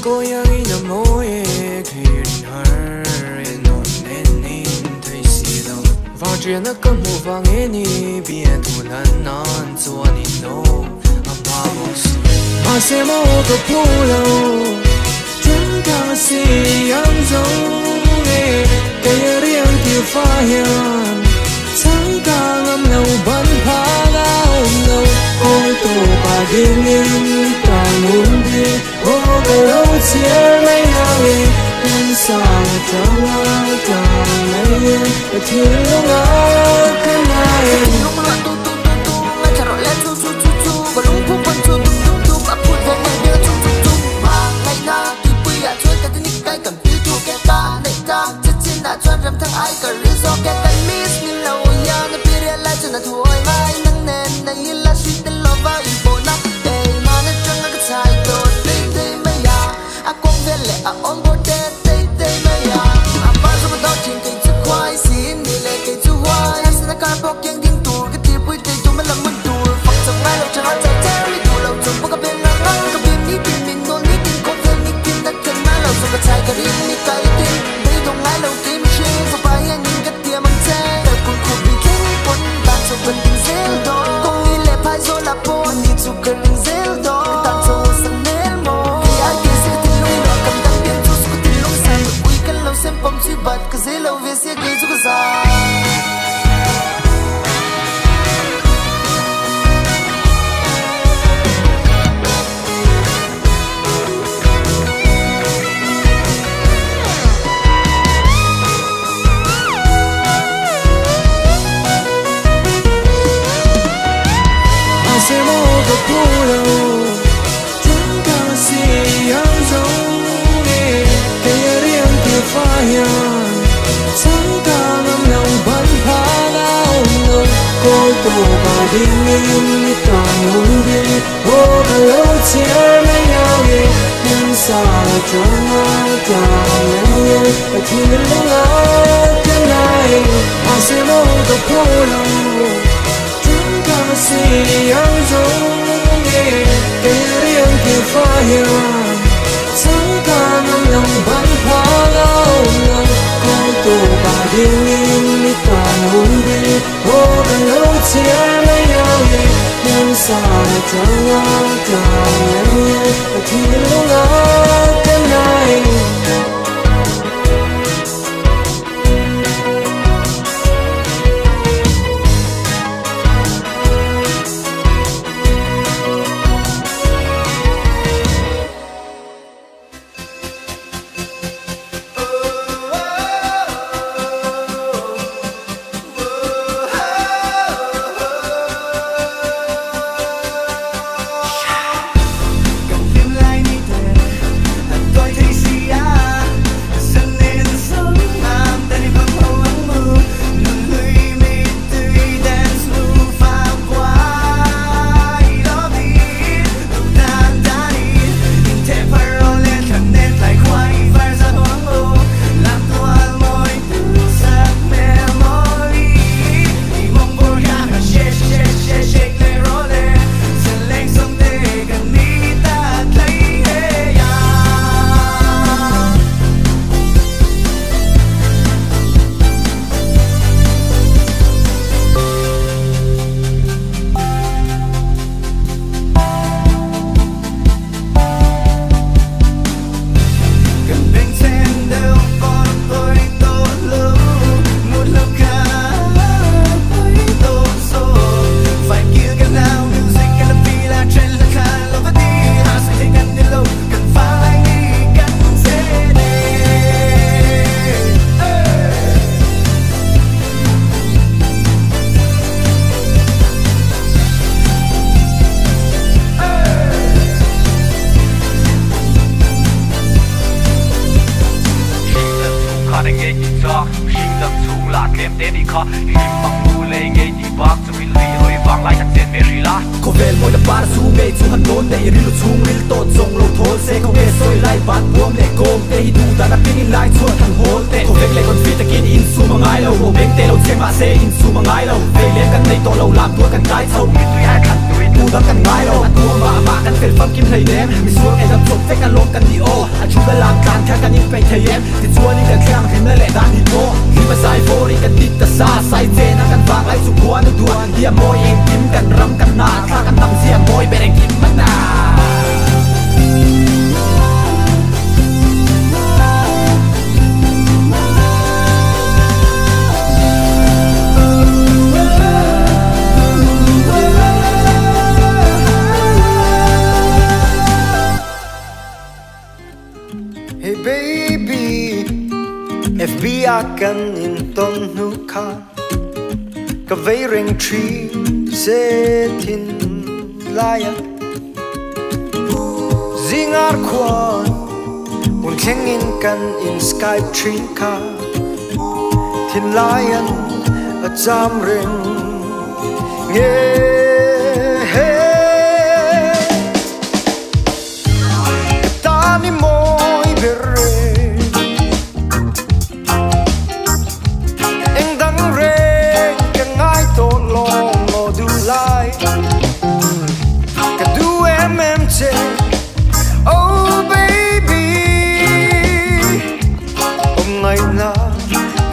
có yang na môi khiên har non nên nín thấy xì lâu vang chuyện nó cầm mù vang nghe ni biển thu lan non chuan in no ama boss mà sẽ mô có phô lâu chúng ta xì yang zawng cái riêng tiêu pha hian sáng ca ngâm lâu bắn phá lao lâu ôi tổ bà đêm in càng muốn đi ô cái lâu chia mấy nhau đi em xa chẳng ai càng mấy em ở thiên lúc nào cái này lúc mà tu tu tu tu ngay chả rồi lên chu chu chu chu và lúc phút vẫn chu tu tu tu áp phút về ngày đưa chu chu chu mà ngày na thì bây giờ chơi cái tiếng cái cầm tiêu tu cái ta này ta chết chín đã cho rầm thằng ai cả lý do cái tay miss mình lâu ya nó biết lại cho nó thôi mai nắng nền này là suy tính lo vào ý bộ nắp để mà nó chẳng có cái sai rồi đây đây mấy ya à con về lệ à on board đây đây mấy ya à bao giờ mà đau trên cái chiếc khoai xin đi lệ cái chú hoa hay sẽ cả bọc kiêng tiếng tù cái tiệp vui cái chúng mình làm muốn tù phật trong mai lâu chẳng hạn chạy theo đi tù lâu chúng có cái bên nắng nắng cái bên ní bên mình nôn ní bên có bên ní bên đã cần mai lâu chúng có chạy cái đi ní cái đi đây đồng mai lâu tim chi và bài anh nhìn cái tiệm mang xe đời cuốn cuốn bị kín cuốn tan trong bên tình dễ đó công nghĩ lệ phai rồi là po đi chụp cái rừng dễ đó tan trong sân nến mồ khi ai kia sẽ tin lui nó cầm đăng biên chút có tin lúc sai ui cái lâu xem bom suy bật cái dễ lâu về sẽ gây chút cái dài sẽ mô có phô lâu chúng ta xì yang zawng cái riêng tiêu pha hian sáng ca ngâm lòng bắn phá lao ngông cô tổ bà đêm in càng muốn đi ô cả lâu chia mấy nhau đi nhưng xa chẳng ai càng mấy em ở thiên lúc nào cái này mà sẽ mô có phô lâu xì yang zawng cái riêng tiêu pha hian sáng ca ngâm lòng bắn phá lao ngông cô tổ bà đêm in càng muốn đi ô cả lâu chia mấy nhau đi nhưng xa chẳng ai càng mấy em ở thiên lúc nào cái này se in su mangai lo ve le kan nei to lo lam tua kan kai chho mi tu ya khan tui tu đăng cần ngai lo tua mà cần phê phăng kim thầy đếm mi xuống em đâm chụp phép cần lom cần đi ô chú đã làm càng khác cần in phải thầy em thì chua đi cần khang thì mới lẽ đàn đi tô khi mà sai vô đi cần đi ta xa sai dễ nó cần vàng lại chụp qua nó đua dia môi em kim cần rắm cần nà tha cần tâm riêng môi bên anh kim mất nà. Hey baby, FB akan in thuhnuairawlh ka vei ring tree se ṭhin laya zingar chuan un Heng in kan in Skype trin ka ṭhin layan a cham ring nge oh baby ngày na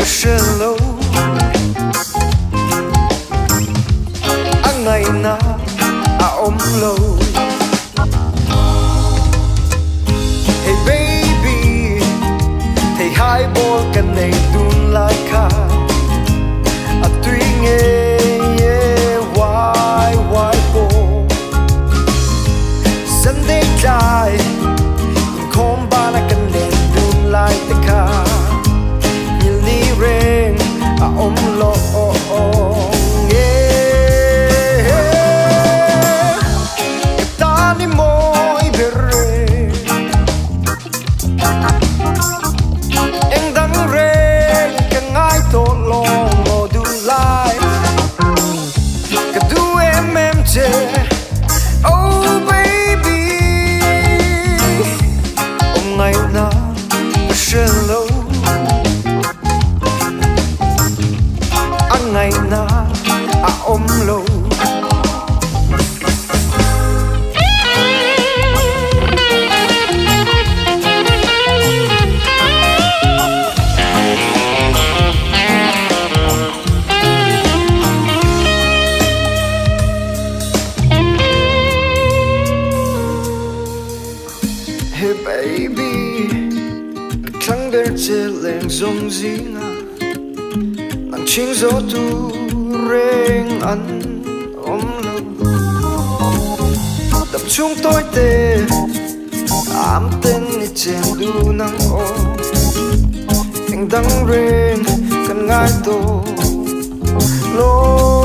shallow ngày na lâu hey baby thầy hai bố cần này tuôn laka tuy nghe die không ba na cần lên đun lại tất cả nhìn đi ren lo nghe ta ni môi bere em đang ren cái ngai to lo đun lại cái du em chơi oh baby ngày na shallow ngày na lâu hey baby thằng bé trẻ lên zawng zina nang chinh gió tu reng ăn lâu tập trung tôi tê ám tên ni chen du nang o anh đang reng cần ngai to lo